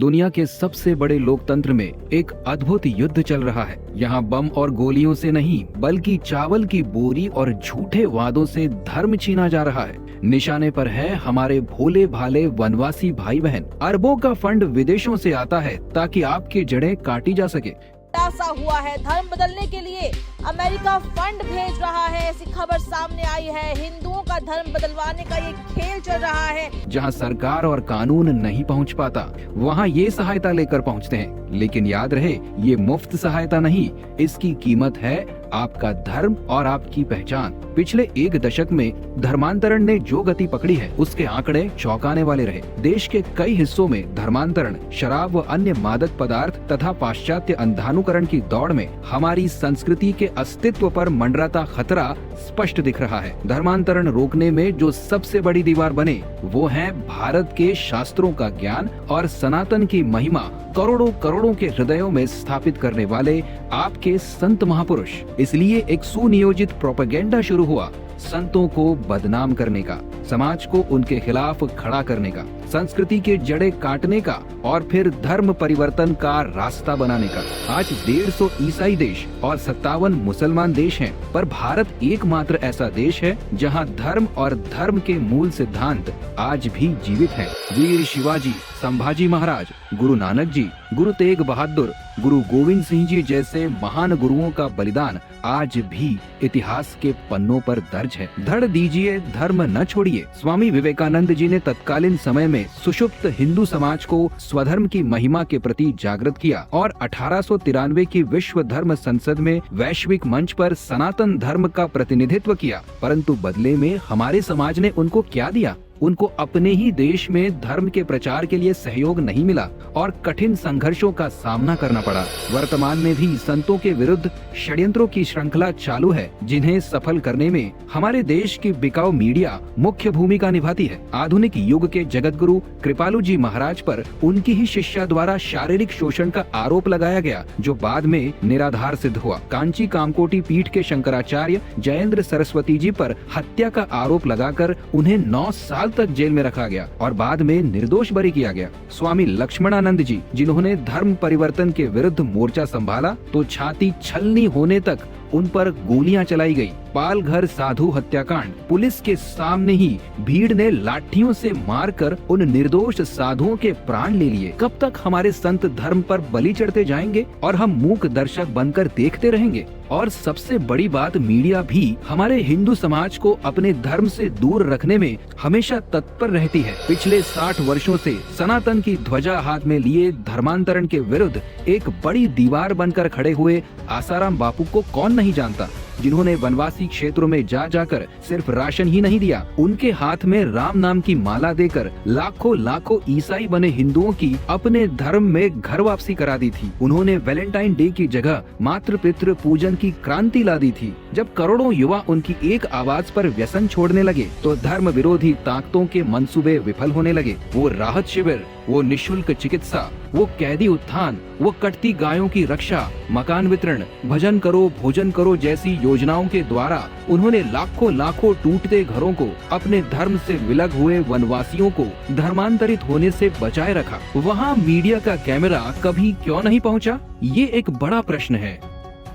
दुनिया के सबसे बड़े लोकतंत्र में एक अद्भुत युद्ध चल रहा है। यहाँ बम और गोलियों से नहीं बल्कि चावल की बोरी और झूठे वादों से धर्म छीना जा रहा है। निशाने पर है हमारे भोले भाले वनवासी भाई बहन। अरबों का फंड विदेशों से आता है ताकि आपकी जड़ें काटी जा सके। ऐसा हुआ है, धर्म बदलने के लिए अमेरिका फंड भेज रहा है, ऐसी खबर सामने आई है। हिंदुओं का धर्म बदलवाने का ये खेल चल रहा है। जहां सरकार और कानून नहीं पहुंच पाता, वहां ये सहायता लेकर पहुंचते हैं। लेकिन याद रहे, ये मुफ्त सहायता नहीं, इसकी कीमत है आपका धर्म और आपकी पहचान। पिछले एक दशक में धर्मांतरण ने जो गति पकड़ी है, उसके आंकड़े चौंकाने वाले रहे। देश के कई हिस्सों में धर्मांतरण, शराब व अन्य मादक पदार्थ तथा पाश्चात्य अंधानुकरण की दौड़ में हमारी संस्कृति के अस्तित्व पर मंडराता खतरा स्पष्ट दिख रहा है। धर्मांतरण रोकने में जो सबसे बड़ी दीवार बने, वो है भारत के शास्त्रों का ज्ञान और सनातन की महिमा करोड़ों करोड़ों के हृदयों में स्थापित करने वाले आपके संत महापुरुष। इसलिए एक सुनियोजित प्रोपेगेंडा शुरू हुआ, संतों को बदनाम करने का, समाज को उनके खिलाफ खड़ा करने का, संस्कृति के जड़ें काटने का और फिर धर्म परिवर्तन का रास्ता बनाने का। आज 150 ईसाई देश और 57 मुसलमान देश हैं, पर भारत एकमात्र ऐसा देश है जहां धर्म और धर्म के मूल सिद्धांत आज भी जीवित हैं। वीर शिवाजी, संभाजी महाराज, गुरु नानक जी, गुरु तेग बहादुर, गुरु गोविंद सिंह जी जैसे महान गुरुओं का बलिदान आज भी इतिहास के पन्नों पर दर्ज है। धड़ दीजिए, धर्म न छोड़िए। स्वामी विवेकानंद जी ने तत्कालीन समय में सुषुप्त हिंदू समाज को स्वधर्म की महिमा के प्रति जागृत किया और 1893 की विश्व धर्म संसद में वैश्विक मंच पर सनातन धर्म का प्रतिनिधित्व किया। परंतु बदले में हमारे समाज ने उनको क्या दिया? उनको अपने ही देश में धर्म के प्रचार के लिए सहयोग नहीं मिला और कठिन संघर्षों का सामना करना पड़ा। वर्तमान में भी संतों के विरुद्ध षड्यंत्रों की श्रृंखला चालू है, जिन्हें सफल करने में हमारे देश की बिकाऊ मीडिया मुख्य भूमिका निभाती है। आधुनिक युग के जगत गुरु कृपालु जी महाराज पर उनकी ही शिष्या द्वारा शारीरिक शोषण का आरोप लगाया गया, जो बाद में निराधार सिद्ध हुआ। कांची कामकोटी पीठ के शंकराचार्य जयेंद्र सरस्वती जी पर हत्या का आरोप लगाकर उन्हें 9 साल तक जेल में रखा गया और बाद में निर्दोष बरी किया गया। स्वामी लक्ष्मणानंद जी, जिन्होंने धर्म परिवर्तन के विरुद्ध मोर्चा संभाला, तो छाती छलनी होने तक उन पर गोलियां चलाई गई। पालघर साधु हत्याकांड, पुलिस के सामने ही भीड़ ने लाठियों से मारकर उन निर्दोष साधुओं के प्राण ले लिए। कब तक हमारे संत धर्म पर बलि चढ़ते जाएंगे और हम मूक दर्शक बनकर देखते रहेंगे? और सबसे बड़ी बात, मीडिया भी हमारे हिंदू समाज को अपने धर्म से दूर रखने में हमेशा तत्पर रहती है। पिछले 60 वर्षों से सनातन की ध्वजा हाथ में लिए धर्मांतरण के विरुद्ध एक बड़ी दीवार बनकर खड़े हुए आसाराम बापू को कौन नहीं जानता, जिन्होंने वनवासी क्षेत्रों में जा जाकर सिर्फ राशन ही नहीं दिया, उनके हाथ में राम नाम की माला देकर लाखों लाखों ईसाई बने हिंदुओं की अपने धर्म में घर वापसी करा दी थी। उन्होंने वैलेंटाइन डे की जगह मातृ पितृ पूजन की क्रांति ला दी थी। जब करोड़ों युवा उनकी एक आवाज पर व्यसन छोड़ने लगे, तो धर्म विरोधी ताकतों के मंसूबे विफल होने लगे। वो राहत शिविर, वो निशुल्क चिकित्सा, वो कैदी उत्थान, वो कटती गायों की रक्षा, मकान वितरण, भजन करो भोजन करो जैसी योजनाओं के द्वारा उन्होंने लाखों लाखों टूटते घरों को, अपने धर्म से विलग हुए वनवासियों को धर्मांतरित होने से बचाए रखा। वहाँ मीडिया का कैमरा कभी क्यों नहीं पहुँचा? ये एक बड़ा प्रश्न है।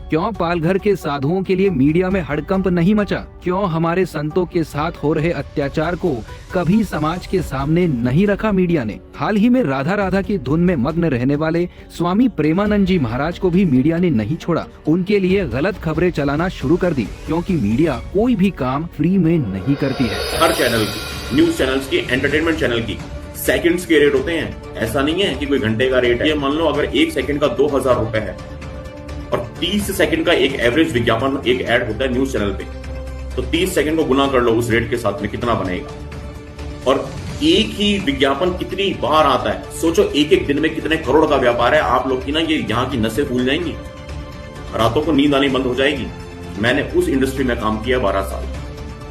क्यों पालघर के साधुओं के लिए मीडिया में हड़कंप नहीं मचा? क्यों हमारे संतों के साथ हो रहे अत्याचार को कभी समाज के सामने नहीं रखा मीडिया ने? हाल ही में राधा राधा की धुन में मग्न रहने वाले स्वामी प्रेमानंद जी महाराज को भी मीडिया ने नहीं छोड़ा। उनके लिए गलत खबरें चलाना शुरू कर दी, क्योंकि मीडिया कोई भी काम फ्री में नहीं करती है। हर चैनल की, न्यूज चैनल्स की, एंटरटेनमेंट चैनल की सेकंड्स के रेट होते हैं। ऐसा नहीं है कि कोई घंटे का रेट है। मान लो अगर 1 सेकंड का 2000 रुपए है और 30 सेकंड का एक एवरेज विज्ञापन, एक ऐड होता है न्यूज चैनल पे, तो 30 सेकंड को गुना कर लो उस रेट के साथ में कितना बनेगा। और एक ही विज्ञापन कितनी बार आता है, सोचो एक एक दिन में कितने करोड़ का व्यापार है। आप लोग की ना ये यहाँ की नसें फूल जाएंगी, रातों को नींद आनी बंद हो जाएगी। मैंने उस इंडस्ट्री में काम किया 12 साल।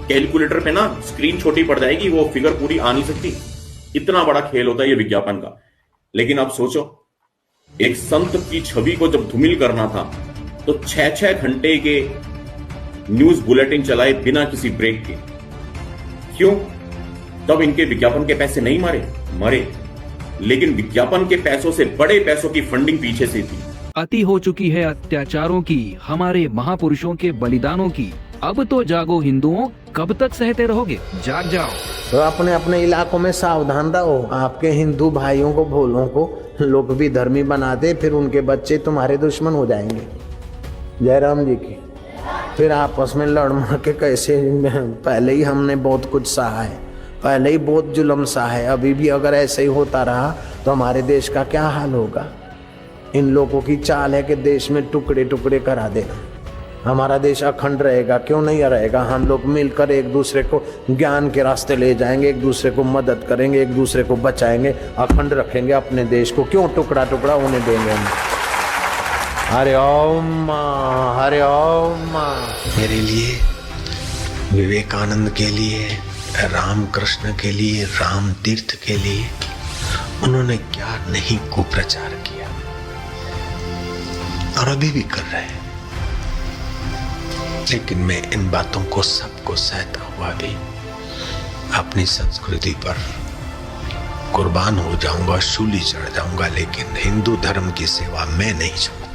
कैलकुलेटर पे ना स्क्रीन छोटी पड़ जाएगी, वो फिगर पूरी आ नहीं सकती। इतना बड़ा खेल होता है ये विज्ञापन का। लेकिन आप सोचो, एक संत की छवि को जब धूमिल करना था, तो 6-6 घंटे के न्यूज बुलेटिन चलाए बिना किसी ब्रेक के। क्यों? तब इनके विज्ञापन के पैसे नहीं मरे। लेकिन विज्ञापन के पैसों से बड़े पैसों की फंडिंग पीछे से थी। अति हो चुकी है अत्याचारों की, हमारे महापुरुषों के बलिदानों की। अब तो जागो हिंदुओं, कब तक सहते रहोगे? जाग जाओ। तो अपने अपने इलाकों में सावधान रहो। आपके हिंदू भाइयों को, भोलों को लोग भी धर्मी बनाते, फिर उनके बच्चे तुम्हारे दुश्मन हो जाएंगे। जय राम जी की। फिर आपस में लड़ मर के कैसे, पहले ही हमने बहुत कुछ सहा है, पहले ही बहुत जुल्म सहा है, अभी भी अगर ऐसे ही होता रहा तो हमारे देश का क्या हाल होगा। इन लोगों की चाल है कि देश में टुकड़े टुकड़े करा देना। हमारा देश अखंड रहेगा, क्यों नहीं रहेगा। हम लोग मिलकर एक दूसरे को ज्ञान के रास्ते ले जाएंगे, एक दूसरे को मदद करेंगे, एक दूसरे को बचाएंगे, अखंड रखेंगे अपने देश को। क्यों टुकड़ा टुकड़ा होने देंगे हम। हरे ओम, हरे ओम। मेरे लिए, विवेकानंद के लिए, रामकृष्ण के लिए, राम तीर्थ के लिए उन्होंने क्या नहीं कुप्रचार किया, और अभी भी कर रहे हैं। लेकिन मैं इन बातों को सबको सहता हुआ भी अपनी संस्कृति पर कुर्बान हो जाऊंगा, शूली चढ़ जाऊंगा, लेकिन हिंदू धर्म की सेवा मैं नहीं छोड़ूंगा।